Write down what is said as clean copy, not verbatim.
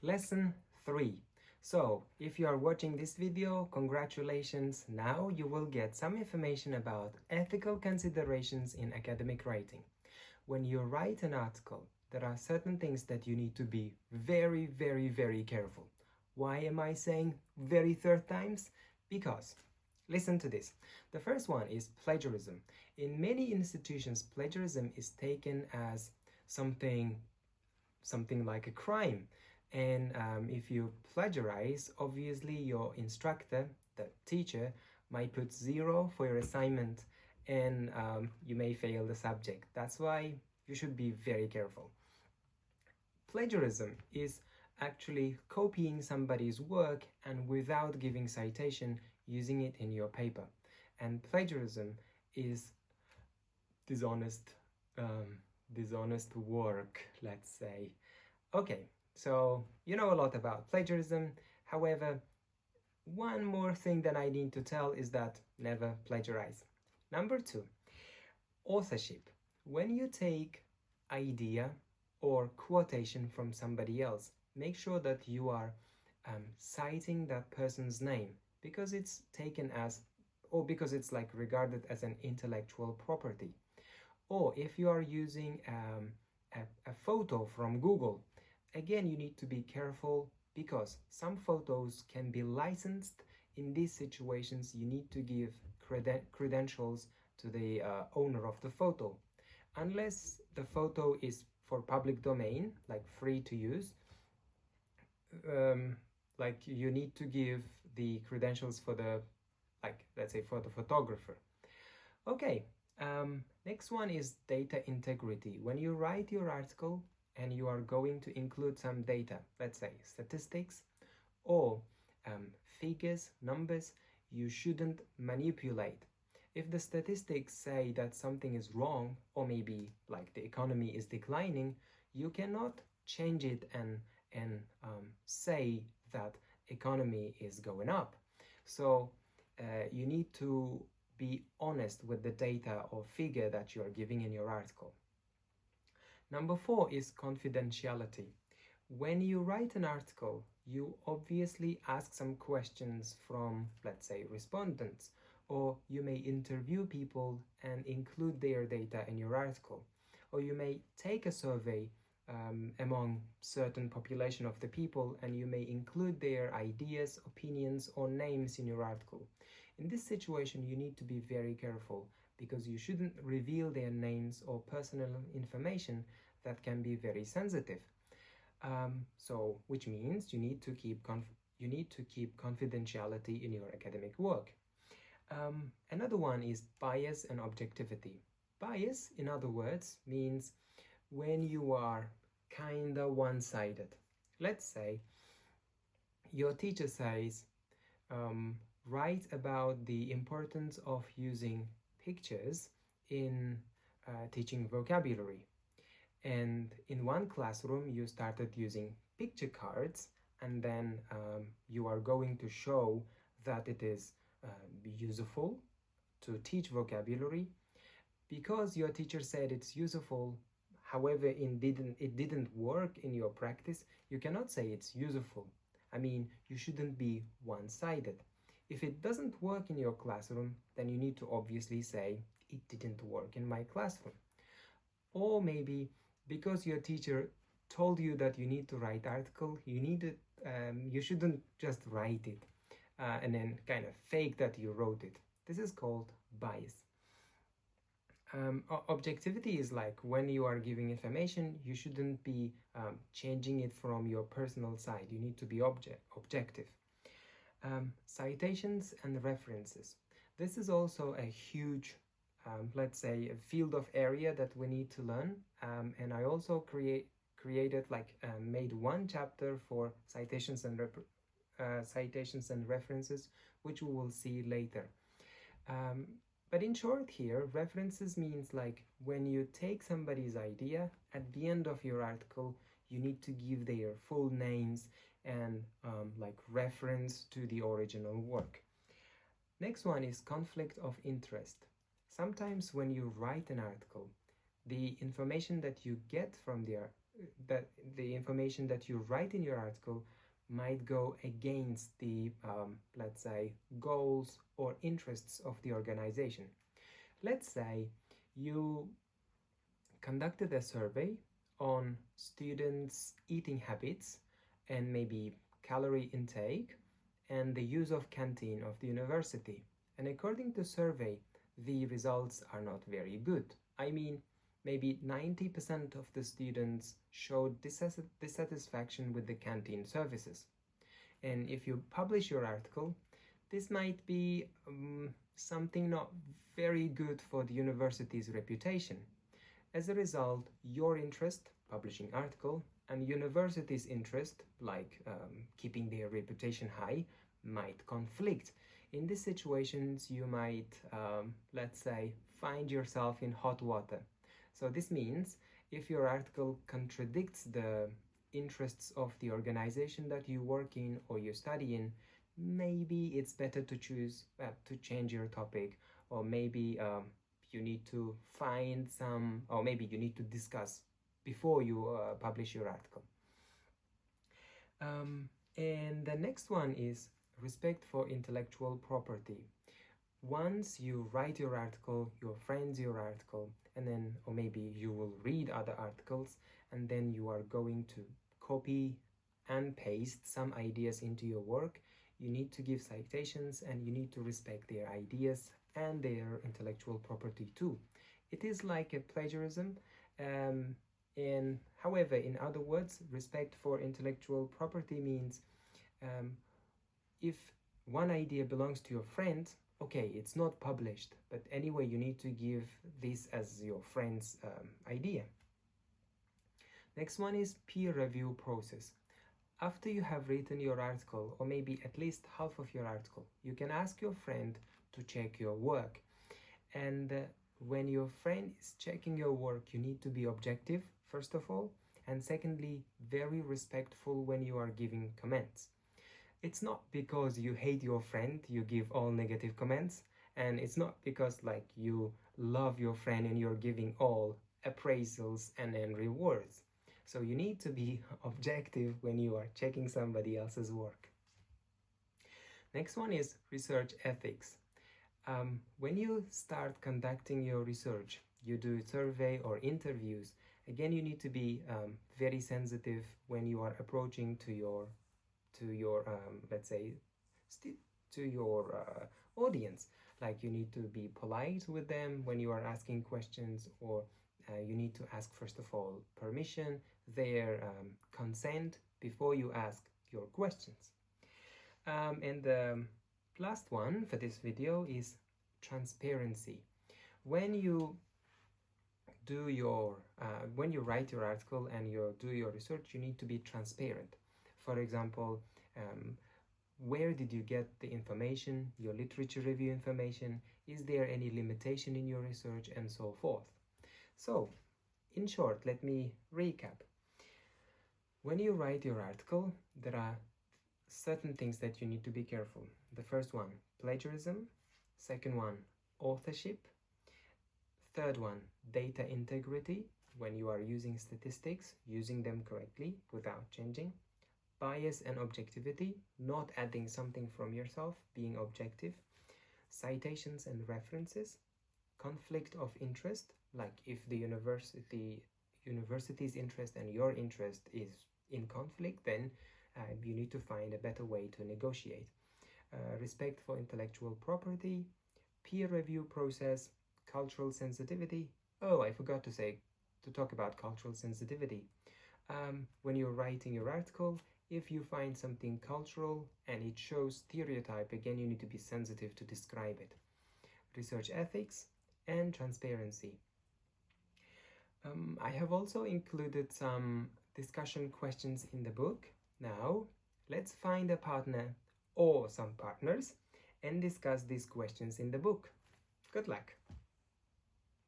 Lesson 3. So, if you are watching this video, congratulations! Now you will get some information about ethical considerations in academic writing. When you write an article, there are certain things that you need to be very careful. Why am I saying very third times? Because listen to this. The first one is plagiarism. In many institutions, plagiarism is taken as something like a crime. And if you plagiarize, obviously your instructor, the teacher, might put 0 for your assignment, and you may fail the subject. That's why you should be very careful. Plagiarism is actually copying somebody's work and without giving citation, using it in your paper. And plagiarism is dishonest work, let's say. Okay, so you know a lot about plagiarism. However, one more thing that I need to tell is that never plagiarize. Number 2, authorship. When you take idea or quotation from somebody else, make sure that you are citing that person's name, because it's taken as, or because it's like regarded as an intellectual property. Or if you are using a photo from Google, again, you need to be careful because some photos can be licensed. In these situations, you need to give credentials to the owner of the photo. Unless the photo is for public domain, like free to use, like you need to give the credentials for the, like, let's say for the photographer. Okay, next one is data integrity. When you write your article and you are going to include some data, let's say statistics or figures, numbers, you shouldn't manipulate. If the statistics say that something is wrong, or maybe like the economy is declining, you cannot change it and say that economy is going up. So you need to be honest with the data or figure that you are giving in your article. Number 4 is confidentiality. When you write an article, you obviously ask some questions from, let's say, respondents, or you may interview people and include their data in your article, or you may take a survey among certain population of the people, and you may include their ideas, opinions, or names in your article. In this situation, you need to be very careful because you shouldn't reveal their names or personal information that can be very sensitive. So, which means you need to keep confidentiality in your academic work. Another one is bias and objectivity. Bias, in other words, means when you are kinda one-sided. Let's say your teacher says, write about the importance of using pictures in teaching vocabulary. And in one classroom, you started using picture cards, and then you are going to show that it is useful to teach vocabulary. Because your teacher said it's useful, however, it didn't work in your practice, you cannot say it's useful. I mean, you shouldn't be one-sided. If it doesn't work in your classroom, then you need to obviously say it didn't work in my classroom. Or maybe because your teacher told you that you need to write article, you shouldn't just write it and then kind of fake that you wrote it. This is called bias. Objectivity is like when you are giving information, you shouldn't be changing it from your personal side. You need to be objective. Citations and references. This is also a huge, let's say, a field of area that we need to learn. And I also made one chapter for citations and references, which we will see later. But in short here, references means like when you take somebody's idea, at the end of your article, you need to give their full names and like reference to the original work. Next one is conflict of interest. Sometimes when you write an article, the information that you get from that the information that you write in your article might go against the, let's say, goals or interests of the organization. Let's say you conducted a survey on students' eating habits and maybe calorie intake and the use of canteen of the university. And according to survey, the results are not very good. I mean, maybe 90% of the students showed dissatisfaction with the canteen services. And if you publish your article, this might be something not very good for the university's reputation. As a result, your interest, publishing article, and university's interest, like keeping their reputation high, might conflict. In these situations, you might, let's say, find yourself in hot water. So this means if your article contradicts the interests of the organization that you work in or you study in, maybe it's better to choose to change your topic, or maybe you need to find some, or maybe you need to discuss before you publish your article. And the next one is respect for intellectual property. Once you write your article, your friends your article, and then, or maybe you will read other articles, and then you are going to copy and paste some ideas into your work, you need to give citations and you need to respect their ideas and their intellectual property too. It is like a plagiarism, and however, in other words, respect for intellectual property means if one idea belongs to your friend, okay, it's not published, but anyway, you need to give this as your friend's idea. Next one is peer review process. After you have written your article, or maybe at least half of your article, you can ask your friend to check your work. And when your friend is checking your work, you need to be objective, first of all, and secondly, very respectful when you are giving comments. It's not because you hate your friend you give all negative comments, and it's not because like you love your friend and you're giving all appraisals and then rewards. So you need to be objective when you are checking somebody else's work. Next one is research ethics. When you start conducting your research, you do survey or interviews, again you need to be very sensitive when you are approaching to your let's say to your audience. Like you need to be polite with them when you are asking questions, or you need to ask first of all permission, their consent before you ask your questions. And the last one for this video is transparency. When you do your when you write your article and you do your research, you need to be transparent. For example, where did you get the information, your literature review information? Is there any limitation in your research, and so forth? So, in short, let me recap. When you write your article, there are certain things that you need to be careful. The first one, plagiarism. Second one, authorship. Third one, data integrity. When you are using statistics, using them correctly without changing. Bias and objectivity, not adding something from yourself, being objective. Citations and references. Conflict of interest, like if the university's interest and your interest is in conflict, then you need to find a better way to negotiate. Respect for intellectual property, peer review process, cultural sensitivity. Oh, I forgot to talk about cultural sensitivity. When you're writing your article, if you find something cultural and it shows stereotype, again, you need to be sensitive to describe it. Research ethics and transparency. I have also included some discussion questions in the book. Now, let's find a partner or some partners and discuss these questions in the book. Good luck!